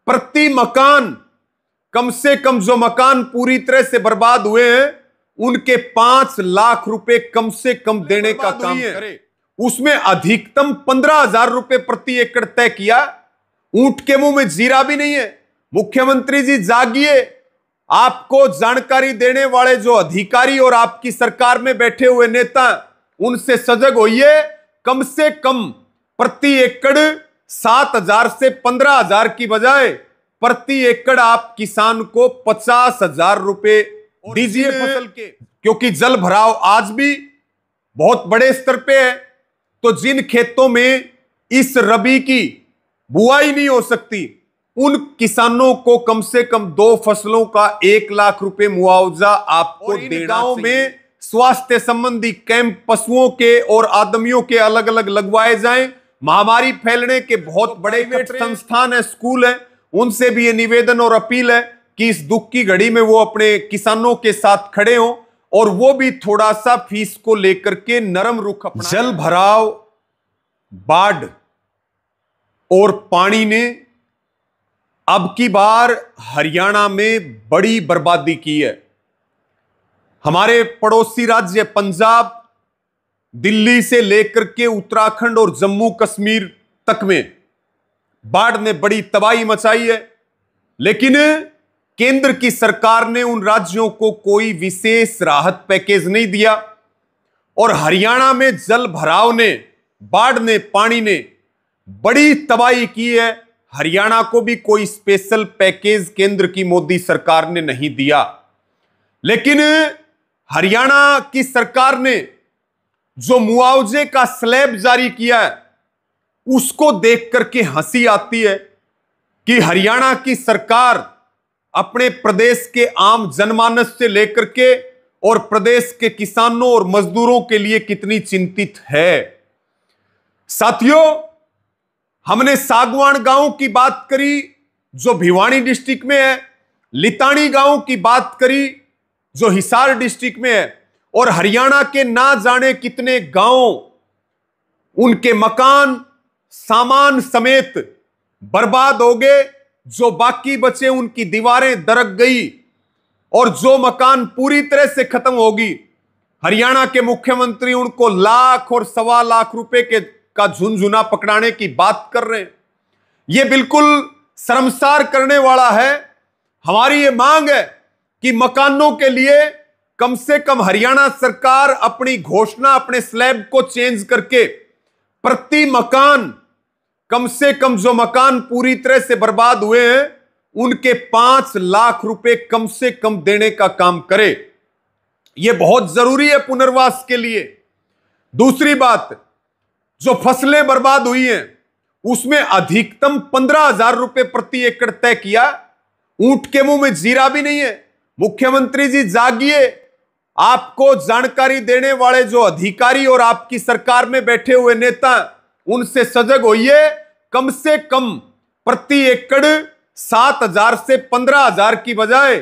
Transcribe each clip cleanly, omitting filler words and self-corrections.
प्रति मकान, कम से कम जो मकान पूरी तरह से बर्बाद हुए हैं उनके 5 लाख रुपए कम से कम देने का काम करे। उसमें अधिकतम 15,000 रुपए प्रति एकड़ तय किया। ऊंट के मुंह में जीरा भी नहीं है। मुख्यमंत्री जी जागिए, आपको जानकारी देने वाले जो अधिकारी और आपकी सरकार में बैठे हुए नेता, उनसे सजग होइए। कम से कम प्रति एकड़ 7,000 से 15,000 की बजाय प्रति एकड़ आप किसान को 50,000 रुपए दीजिए फसल के, क्योंकि जल भराव आज भी बहुत बड़े स्तर पे है। तो जिन खेतों में इस रबी की बुआई नहीं हो सकती, उन किसानों को कम से कम 2 फसलों का 1 लाख रुपए मुआवजा आपको देना। गांव में स्वास्थ्य संबंधी कैंप पशुओं के और आदमियों के अलग अलग लगवाए जाएं। महामारी फैलने के बहुत बड़े संस्थान है, स्कूल है, उनसे भी ये निवेदन और अपील है कि इस दुख की घड़ी में वो अपने किसानों के साथ खड़े हों और वो भी थोड़ा सा फीस को लेकर के नरम रुख अपनाएं। जल भराव, बाढ़ और पानी ने अब की बार हरियाणा में बड़ी बर्बादी की है। हमारे पड़ोसी राज्य पंजाब, दिल्ली से लेकर के उत्तराखंड और जम्मू कश्मीर तक में बाढ़ ने बड़ी तबाही मचाई है, लेकिन केंद्र की सरकार ने उन राज्यों को कोई विशेष राहत पैकेज नहीं दिया। और हरियाणा में जल भराव ने, बाढ़ ने, पानी ने बड़ी तबाही की है। हरियाणा को भी कोई स्पेशल पैकेज केंद्र की मोदी सरकार ने नहीं दिया, लेकिन हरियाणा की सरकार ने जो मुआवजे का स्लैब जारी किया है, उसको देख करके हंसी आती है कि हरियाणा की सरकार अपने प्रदेश के आम जनमानस से लेकर के और प्रदेश के किसानों और मजदूरों के लिए कितनी चिंतित है। साथियों, हमने सागवान गांव की बात करी जो भिवानी डिस्ट्रिक्ट में है, लितानी गांव की बात करी जो हिसार डिस्ट्रिक्ट में है, और हरियाणा के ना जाने कितने गांव, उनके मकान सामान समेत बर्बाद हो गए। जो बाकी बचे उनकी दीवारें दरक गई, और जो मकान पूरी तरह से खत्म होगी, हरियाणा के मुख्यमंत्री उनको लाख और 1.25 लाख रुपए का झुनझुना पकड़ाने की बात कर रहे हैं। यह बिल्कुल शर्मसार करने वाला है। हमारी ये मांग है कि मकानों के लिए कम से कम हरियाणा सरकार अपनी घोषणा, अपने स्लैब को चेंज करके प्रति मकान, कम से कम जो मकान पूरी तरह से बर्बाद हुए हैं उनके 5 लाख रुपए कम से कम देने का काम करे। यह बहुत जरूरी है पुनर्वास के लिए। दूसरी बात, जो फसलें बर्बाद हुई हैं उसमें अधिकतम 15,000 रुपए प्रति एकड़ तय किया। ऊंट के मुंह में जीरा भी नहीं है। मुख्यमंत्री जी जागिए, आपको जानकारी देने वाले जो अधिकारी और आपकी सरकार में बैठे हुए नेता, उनसे सजग होइए। कम से कम प्रति एकड़ 7,000 से 15,000 की बजाय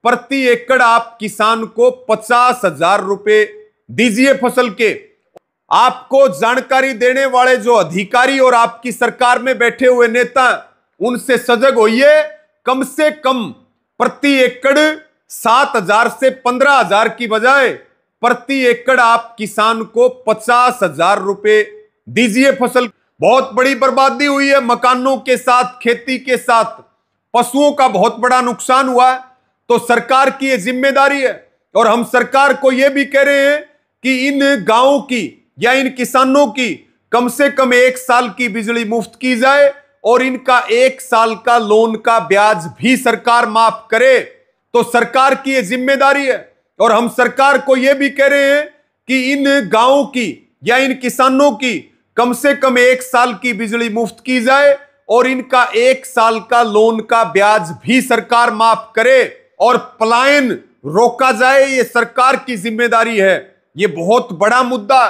प्रति एकड़ आप किसान को 50,000 रुपए दीजिए फसल के। आपको जानकारी देने वाले जो अधिकारी और आपकी सरकार में बैठे हुए नेता, उनसे सजग होइए। कम से कम प्रति एकड़ 7,000 से 15,000 की बजाय प्रति एकड़ आप किसान को 50,000 रुपए दीजिए फसल। बहुत बड़ी बर्बादी हुई है, मकानों के साथ, खेती के साथ, पशुओं का बहुत बड़ा नुकसान हुआ है। तो सरकार की यह जिम्मेदारी है, और हम सरकार को यह भी कह रहे हैं कि इन गांवों की या इन किसानों की कम से कम 1 साल की बिजली मुफ्त की जाए, और इनका 1 साल का लोन का ब्याज भी सरकार माफ करे। तो सरकार की यह जिम्मेदारी है, और हम सरकार को यह भी कह रहे हैं कि इन गांवों की या इन किसानों की कम से कम 1 साल की बिजली मुफ्त की जाए, और इनका 1 साल का लोन का ब्याज भी सरकार माफ करे, और पलायन रोका जाए। यह सरकार की जिम्मेदारी है। यह बहुत बड़ा मुद्दा।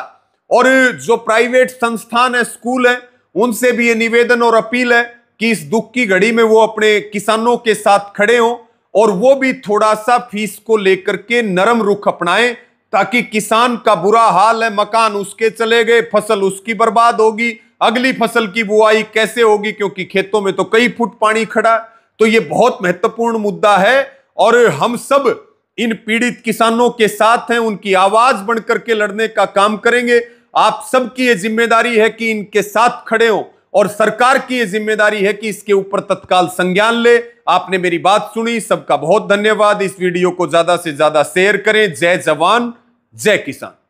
और जो प्राइवेट संस्थान है, स्कूल है, उनसे भी यह निवेदन और अपील है कि इस दुख की घड़ी में वो अपने किसानों के साथ खड़े हों, और वो भी थोड़ा सा फीस को लेकर के नरम रुख अपनाएं, ताकि किसान का बुरा हाल है, मकान उसके चले गए, फसल उसकी बर्बाद होगी, अगली फसल की बुआई कैसे होगी, क्योंकि खेतों में तो कई फुट पानी खड़ा। तो यह बहुत महत्वपूर्ण मुद्दा है और हम सब इन पीड़ित किसानों के साथ हैं, उनकी आवाज बनकर के लड़ने का काम करेंगे। आप सबकी यह जिम्मेदारी है कि इनके साथ खड़े हो और सरकार की यह जिम्मेदारी है कि इसके ऊपर तत्काल संज्ञान ले। आपने मेरी बात सुनी, सबका बहुत धन्यवाद। इस वीडियो को ज्यादा से ज्यादा शेयर करें। जय जवान, जय किसान।